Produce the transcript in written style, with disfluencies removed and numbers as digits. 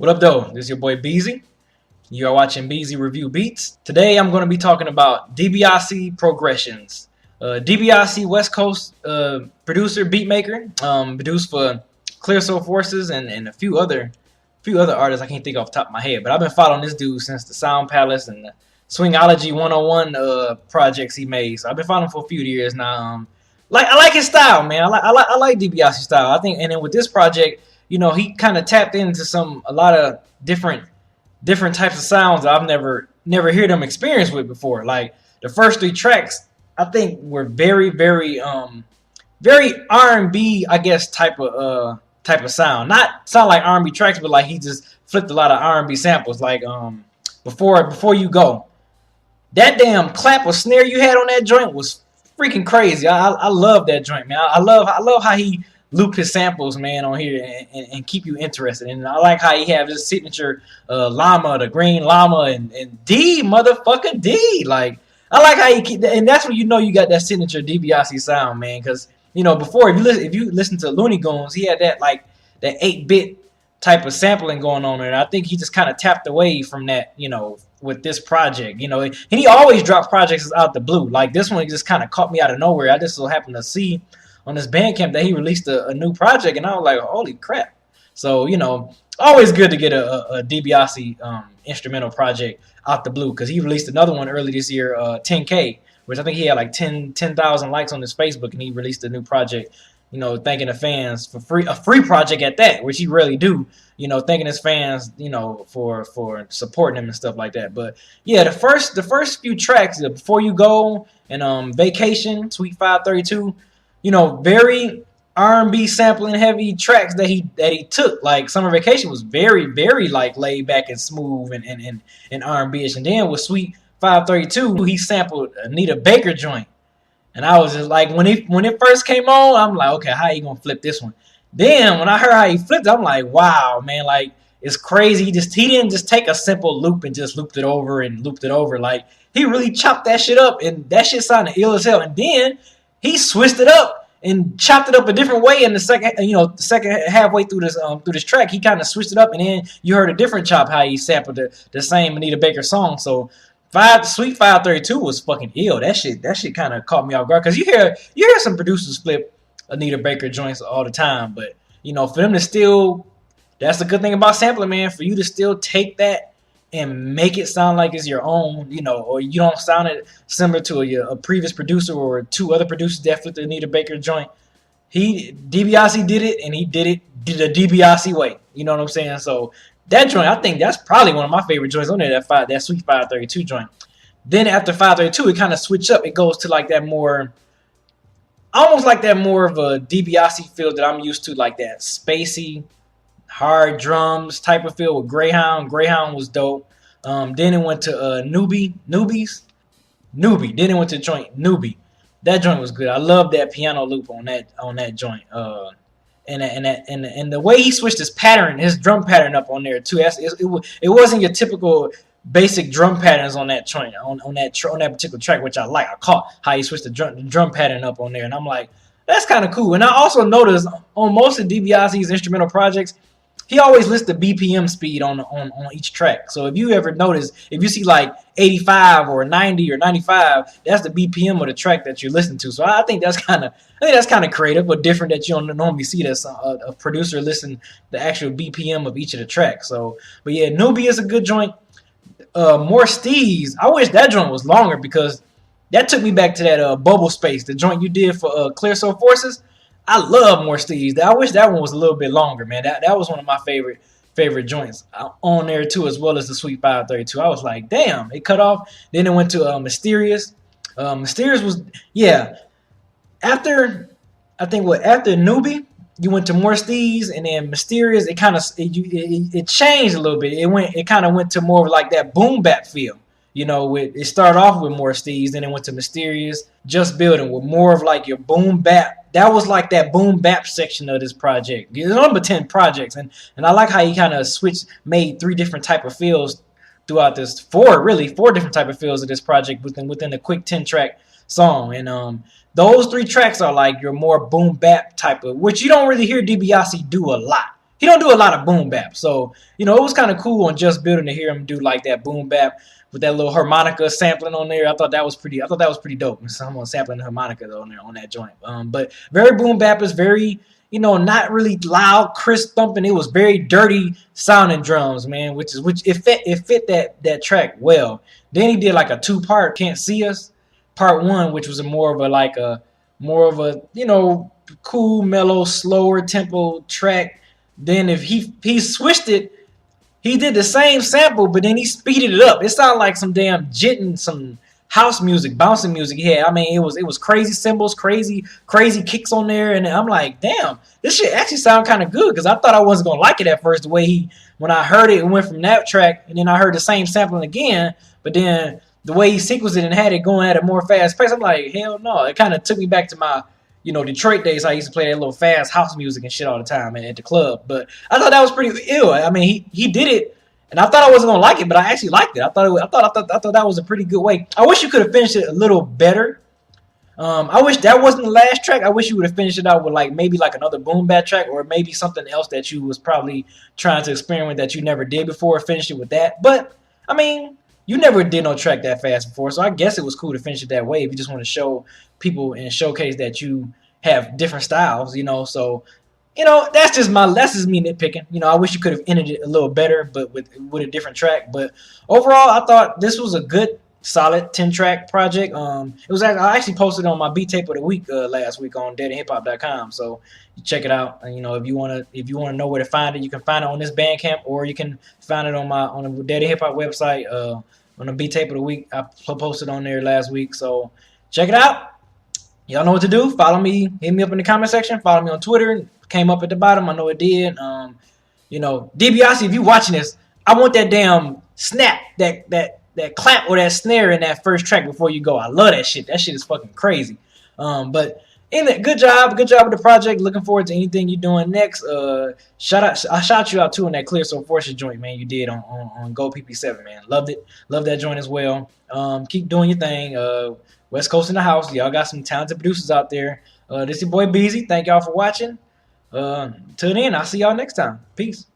What up, though? This is your boy Beezy. You are watching Beezy Review Beats. Today, I'm going to be talking about Dibia Progressions. Dibia, West Coast producer, beat maker, produced for Clear Soul Forces and a few other artists I can't think off the top of my head. But I've been following this dude since the Sound Palace and the Swingology 101 projects he made. So I've been following him for a few years now. I like his style, man. I like Dibia's style. I think, and then with this project, you know, he kind of tapped into a lot of different types of sounds that I've never heard him experience with before. Like the first 3 tracks, I think were very R&B, I guess, type of sound. Not sound like R&B tracks, but like he just flipped a lot of R&B samples. Like before you go, that damn clap or snare you had on that joint was freaking crazy. I love that joint, man. I love how he loop his samples, man, on here and keep you interested. And I like how he have his signature llama, the green llama, and D, motherfucker D. Like, I like how he keep that, and that's when you know you got that signature DiBiase sound, man. Because you know before, if you listen to Looney Tunes, he had that 8-bit type of sampling going on there. And I think he just kind of tapped away from that, you know, with this project. You know, and he always drops projects out the blue. Like this one, just kind of caught me out of nowhere. I just so happened to see on this Bandcamp that he released a new project, and I was like, holy crap. So, you know, always good to get a Dibia instrumental project out the blue, because he released another one early this year, 10K, which I think he had like 10,000 likes on his Facebook, and he released a new project, you know, thanking the fans for a free project at that, which he rarely do, you know, thanking his fans, you know, for supporting him and stuff like that. But yeah, the first few tracks, Before You Go and Vacation, Sweet 532, you know, very R&B sampling heavy tracks that he took. Like Summer Vacation was very like laid back and smooth and R&B-ish. And then with Sweet 532, he sampled Anita Baker joint. And I was just like, when it first came on, I'm like, okay, how you gonna flip this one? Then when I heard how he flipped it, I'm like, wow, man, like it's crazy. He didn't just take a simple loop and just looped it over and looped it over. Like he really chopped that shit up, and that shit sounded ill as hell. And then he switched it up and chopped it up a different way in the second halfway through this track. He kind of switched it up, and then you heard a different chop how he sampled the same Anita Baker song. So Sweet 532 was fucking ill. That shit kind of caught me off guard, because you hear some producers flip Anita Baker joints all the time, but you know, for them to still, that's the good thing about sampling, man. For you to still take that and make it sound like it's your own, you know, or you don't sound it similar to a previous producer or 2 other producers that flipped the Anita Baker joint. DiBiase did it, and he did it the DiBiase way. You know what I'm saying? So that joint, I think that's probably one of my favorite joints on there, that Sweet 532 joint. Then after 532, it kind of switched up. It goes to like that more, almost like that more of a DiBiase feel that I'm used to, like that spacey, hard drums type of feel with Greyhound. Greyhound was dope. Then it went to Newbie. Then it went to joint Newbie. That joint was good. I love that piano loop on that joint. And the way he switched his drum pattern up on there too. It wasn't your typical basic drum patterns on that joint, on that particular track, which I like. I caught how he switched the drum pattern up on there, and I'm like, that's kind of cool. And I also noticed on most of DiBiase's instrumental projects, he always lists the BPM speed on each track. So if you ever notice, if you see like 85 or 90 or 95, that's the BPM of the track that you're listening to. So I think that's kind of creative, but different, that you don't normally see that a producer listen the actual BPM of each of the tracks. So, but yeah, Newbie is a good joint. More Steez, I wish that joint was longer, because that took me back to that Bubble Space, the joint you did for Clear Soul Forces. I love More Steez. I wish that one was a little bit longer, man. That was one of my favorite joints on there too, as well as the Sweet 532. I was like, damn, it cut off. Then it went to Mysterious. Mysterious was, yeah. After Newbie, you went to More Steez, and then Mysterious. It kind of it changed a little bit. It kind of went to more of like that boom bap feel. You know, it started off with More Steez, then it went to Mysterious, Just Building, with more of like your boom bap. That was like that boom bap section of this project. There's number 10 projects, and I like how he kind of made 3 different type of feels throughout this, 4 different type of feels of this project within a quick 10-track song. And those 3 tracks are like your more boom bap type of, which you don't really hear DiBiase do a lot. he don't do a lot of boom bap. So you know, it was kind of cool on Just Building to hear him do like that boom bap with that little harmonica sampling on there. I thought that was pretty. I thought that was pretty dope. Someone sampling the harmonica though on there on that joint. But very boom bap is very, you know, not really loud, crisp thumping. It was very dirty sounding drums, man. Which it fit that track well. Then he did like a 2-part Can't See Us, part 1, which was more of a you know, cool, mellow, slower tempo track. Then if he switched it, he did the same sample, but then he speeded it up. It sounded like some damn jitting, some house music, bouncing music. Yeah, I mean, it was crazy cymbals, crazy kicks on there, and I'm like, damn, this shit actually sound kind of good because I thought I wasn't gonna like it at first. The way when I heard it, it went from that track, and then I heard the same sampling again, but then the way he sequenced it and had it going at a more fast pace, I'm like, hell no. It kind of took me back to my, you know, Detroit days. I used to play that little fast house music and shit all the time at the club. But I thought that was pretty ill. I mean, he did it, and I thought I wasn't gonna like it, but I actually liked it. I thought that was a pretty good way. I wish you could have finished it a little better. I wish that wasn't the last track. I wish you would have finished it out with like maybe like another boom bap track or maybe something else that you was probably trying to experiment that you never did before. Finish it with that. But I mean, you never did no track that fast before, so I guess it was cool to finish it that way if you just want to show people and showcase that you have different styles, you know. So, you know, that's just me nitpicking. You know, I wish you could have ended it a little better, but with a different track. But overall, I thought this was a good, solid 10-track project. It was I actually posted on my beat tape of the week last week on deadandhiphop.com. So check it out. And, you know, if you wanna know where to find it, you can find it on this Bandcamp, or you can find it on the Dead and Hip Hop website. On the beat tape of the week, I posted on there last week. So check it out. Y'all know what to do. Follow me. Hit me up in the comment section. Follow me on Twitter. Came up at the bottom. I know it did. You know, Dibia, if you watching this, I want that damn snap, that clap or that snare in that first track before you go. I love that shit. That shit is fucking crazy. But anyway, good job with the project. Looking forward to anything you're doing next. I shout you out too on that Clear So Forces joint, man. You did on Go PP7, man. Loved it. Love that joint as well. Keep doing your thing. West Coast in the house. Y'all got some talented producers out there. This is your boy Beezy. Thank y'all for watching. Till then, I'll see y'all next time. Peace.